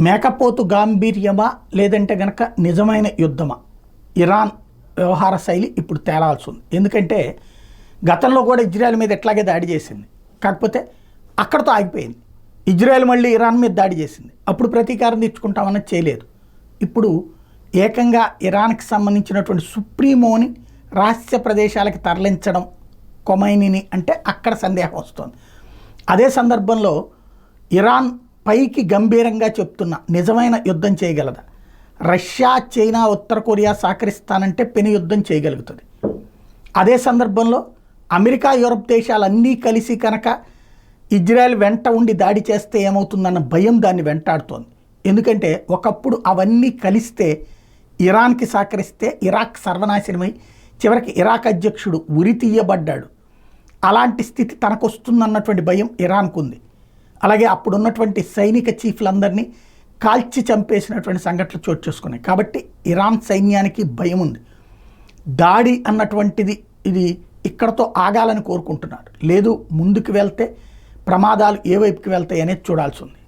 మేకపోతు గాంభీర్యమా లేదంటే గనక నిజమైన యుద్ధమా? ఇరాన్ వ్యవహార శైలి ఇప్పుడు తేలాల్సి ఉంది. ఎందుకంటే గతంలో కూడా ఇజ్రాయెల్ మీద ఎట్లాగే దాడి చేసింది, కాకపోతే అక్కడతో ఆగిపోయింది. ఇజ్రాయెల్ మళ్ళీ ఇరాన్ మీద దాడి చేసింది, అప్పుడు ప్రతీకారం తీర్చుకుంటామన్నది చేయలేదు. ఇప్పుడు ఏకంగా ఇరాన్కి సంబంధించినటువంటి సుప్రీమోని రహస్య ప్రదేశాలకి తరలించడం కొమైనీని అంటే అక్కడ సందేహం వస్తుంది. అదే సందర్భంలో ఇరాన్ పైకి గంభీరంగా చెప్తున్న నిజమైన యుద్ధం చేయగలదా? రష్యా, చైనా, ఉత్తర కొరియా సహకరిస్తానంటే పెను యుద్ధం చేయగలుగుతుంది. అదే సందర్భంలో అమెరికా, యూరప్ దేశాలన్నీ కలిసి కనుక ఇజ్రాయెల్ వెంట ఉండి దాడి చేస్తే ఏమవుతుందన్న భయం దాన్ని వెంటాడుతోంది. ఎందుకంటే ఒకప్పుడు అవన్నీ కలిస్తే ఇరాన్కి సహకరిస్తే ఇరాక్ సర్వనాశనమై చివరికి ఇరాక్ అధ్యక్షుడు ఉరి తీయబడ్డాడు. అలాంటి స్థితి తనకు వస్తుందన్నటువంటి భయం ఇరాన్కు ఉంది. అలాగే అప్పుడున్నటువంటి సైనిక చీఫ్లందరినీ కాల్చి చంపేసినటువంటి సంఘటనలు చోటు చేసుకున్నాయి. కాబట్టి ఇరాన్ సైన్యానికి భయం ఉంది. దాడి అన్నటువంటిది ఇది ఇక్కడతో ఆగాలని కోరుకుంటున్నారు. లేదు, ముందుకు వెళ్తే ప్రమాదాలు ఏ వైపుకి వెళ్తాయి అనేది చూడాల్సి ఉంది.